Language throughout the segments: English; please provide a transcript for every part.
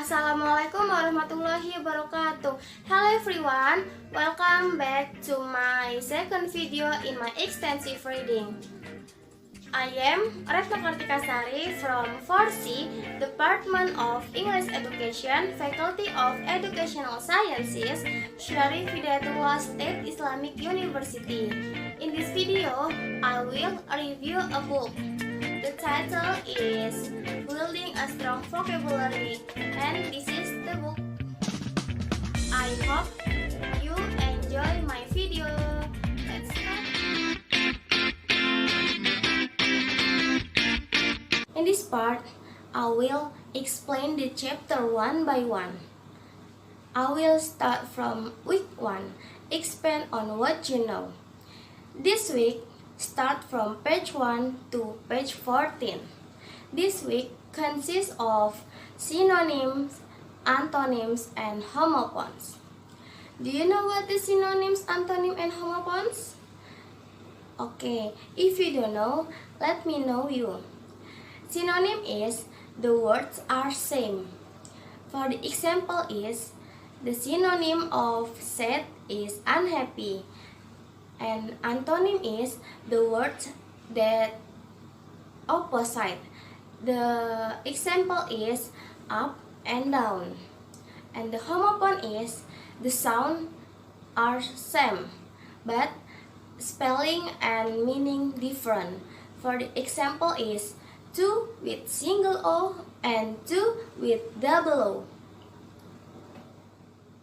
Assalamualaikum warahmatullahi wabarakatuh. Hello everyone, welcome back to my second video in my extensive reading. I am Retno Kartika Sari from 4C, Department of English Education, Faculty of Educational Sciences, Syarif Hidayatullah State Islamic University. In this video, I will review a book. The title is Building a Strong Vocabulary, and this is the book. I hope you enjoy my video. Let's start. In this part, I will explain the chapter one by one. I will start from week 1, expand on what you know. This week, start from page 1 to page 14. This week consists of synonyms, antonyms, and homophones. Do you know what is synonyms, antonym, and homophones? Okay, if you don't know, let me know you. Synonym is the words are same. For the example is, the synonym of sad is unhappy. And antonym is the words that opposite. The example is up and down. And the homophone is the sound are same, but spelling and meaning different. For the example is two with single O and two with double O.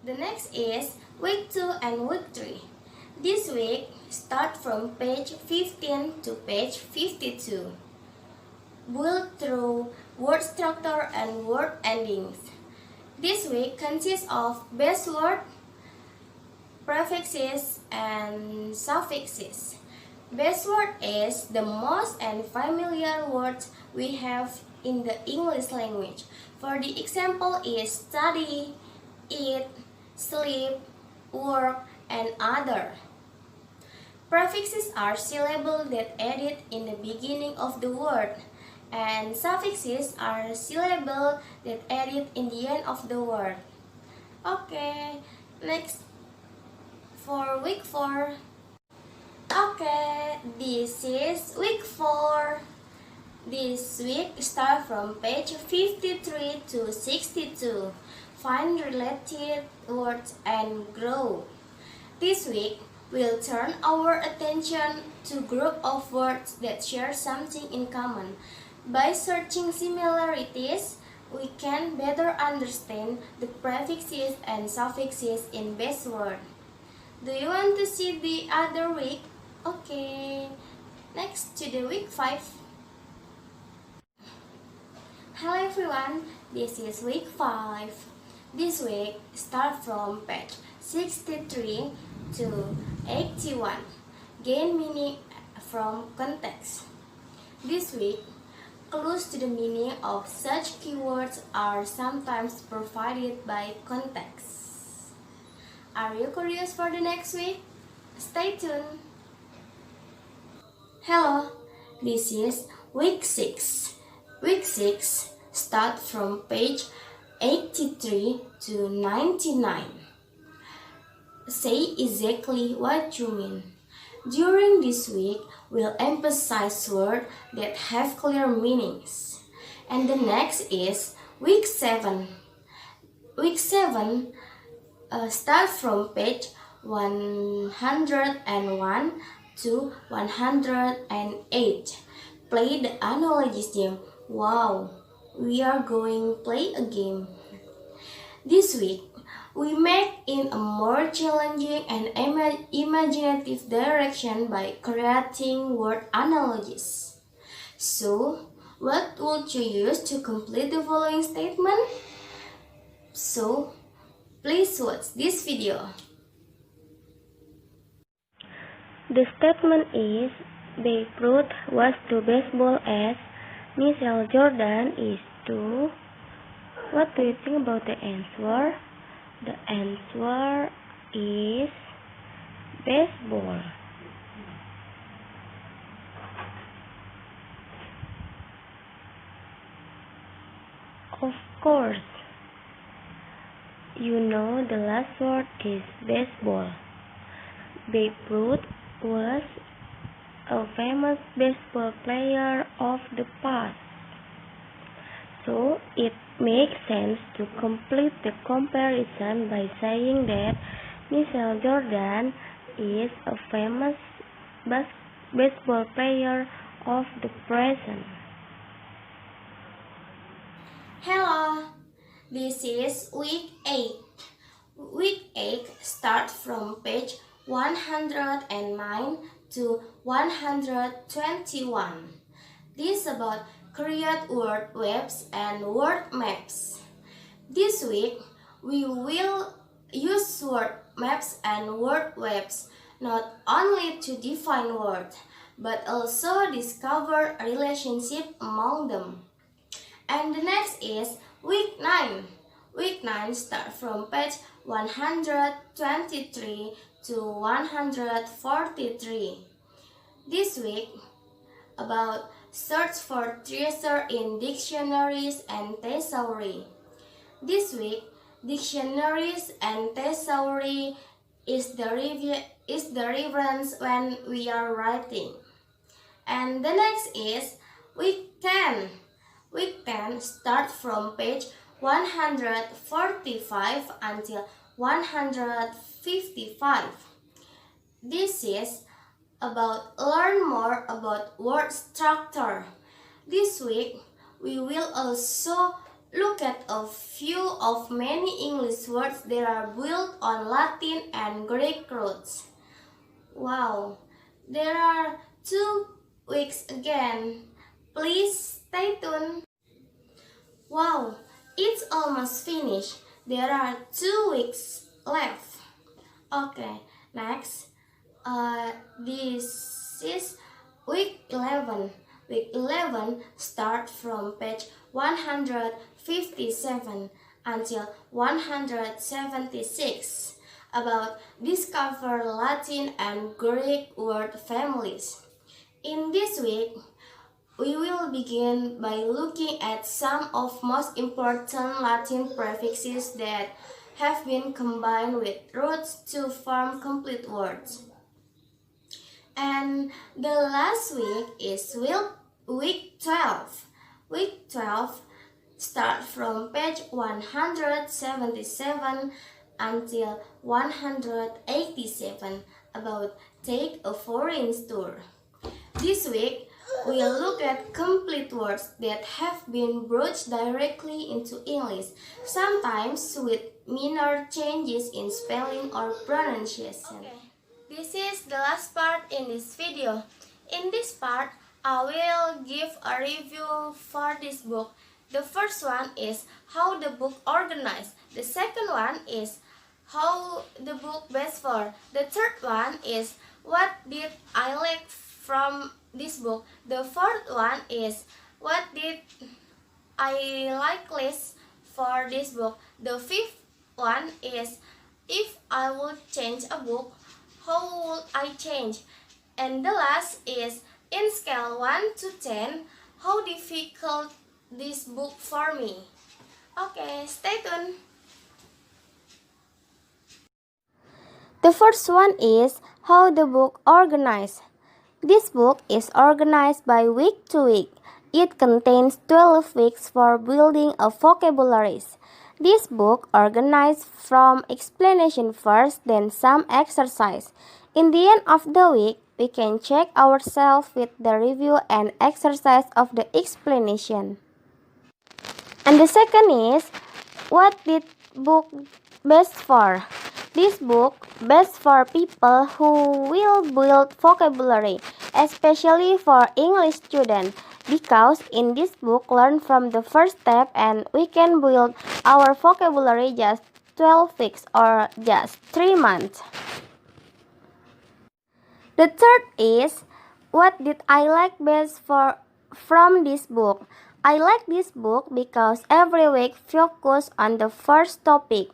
The next is week 2 and week 3. This week, start from page 15 to page 52. Build through word structure and word endings. This week consists of base word, prefixes, and suffixes. Base word is the most and familiar words we have in the English language. For the example is study, eat, sleep, work, and other. Prefixes are syllables that added in the beginning of the word, and suffixes are syllables that added in the end of the word. Okay, next for week 4. Okay, this is week 4. This week start from page 53 to 62. Find related words and grow. This week, we'll turn our attention to group of words that share something in common. By searching similarities, we can better understand the prefixes and suffixes in base word. Do you want to see the other week? Okay, next to the week 5. Hello everyone, this is week 5. This week, start from page 63 to 81. Gain meaning from context. This week, clues to the meaning of such keywords are sometimes provided by context. Are you curious for the next week? Stay tuned. Hello, this is week 6. Week 6 start from page 83 to 99. Say exactly what you mean. During this week, we'll emphasize words that have clear meanings. And the next is week 7. Week 7 start from page 101 to 108. Play the analogism. Wow, we are going to play a game. This week, we make in a more challenging and imaginative direction by creating word analogies. So, what would you use to complete the following statement? So, please watch this video. The statement is, Babe Ruth was to baseball as Michael Jordan is to... What do you think about the answer? The answer is baseball. Of course, You know the last word is baseball. Babe Ruth was a famous baseball player of the past. So it makes sense to complete the comparison by saying that Michael Jordan is a famous baseball player of the present. Hello, this is week 8. Week 8 starts from page 109 to 121. This is about create word webs and word maps. This week, we will use word maps and word webs not only to define words, but also discover a relationship among them. And the next is week 9. Week 9 starts from page 123 to 143. This week, about search for treasure in dictionaries and thesauri. This week, dictionaries and thesauri is the reference when we are writing. And the next is week 10. Week 10 starts from page 145 until 155. This is about learn more about word structure. This week, we will also look at a few of many English words that are built on Latin and Greek roots. Wow, there are 2 weeks again. Please stay tuned. Wow, it's almost finished. There are 2 weeks left. Okay, next. This is week 11. Week 11 starts from page 157 until 176 about discover Latin and Greek word families. In this week, we will begin by looking at some of most important Latin prefixes that have been combined with roots to form complete words. And the last week is week 12. Week 12 starts from page 177 until 187 about take a foreign tour. This week, we'll look at complete words that have been brought directly into English, sometimes with minor changes in spelling or pronunciation. Okay. This is the last part in this video. In this part, I will give a review for this book. The first one is how the book organized. The second one is how the book best for. The third one is what did I like from this book. The fourth one is what did I like least for this book. The fifth one is if I would change a book, how would I change? And the last is in scale 1 to 10, how difficult this book for me. Okay, stay tuned. The first one is how the book organized. This book is organized by week to week. It contains 12 weeks for building a vocabulary. This book organized from explanation first, then some exercise. In the end of the week, we can check ourselves with the review and exercise of the explanation. And the second is, what did book best for? This book best for people who will build vocabulary, especially for English students, because in this book learn from the first step and we can build our vocabulary just 12 weeks or just 3 months. The third is, what did I like best from this book? I like this book because every week focus on the first topic.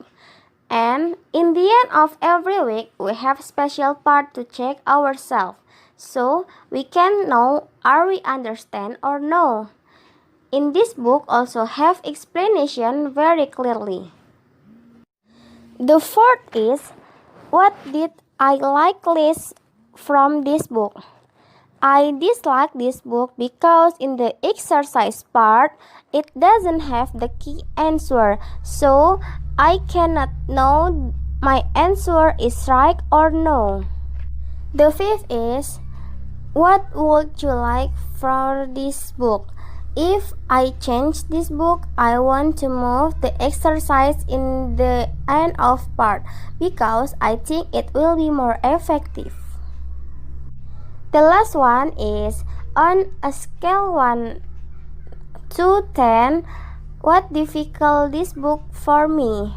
And in the end of every week, we have special part to check ourselves. So we can know are we understand or no. In this book also have explanation very clearly. The fourth is, what did I like least from this book? I dislike this book because in the exercise part, it doesn't have the key answer, so I cannot know my answer is right or no. The fifth is, what would you like for this book? If I change this book, I want to move the exercise in the end of part because I think it will be more effective. The last one is, on a scale 1 to 10, what difficult this book for me?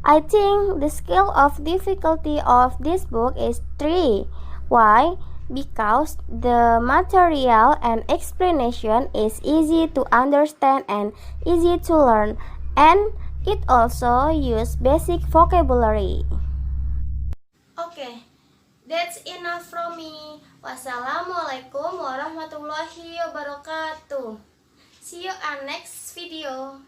I think the scale of difficulty of this book is 3. Why? Because the material and explanation is easy to understand and easy to learn, and it also uses basic vocabulary. Okay, that's enough from me. Wassalamualaikum warahmatullahi wabarakatuh. See you on next video.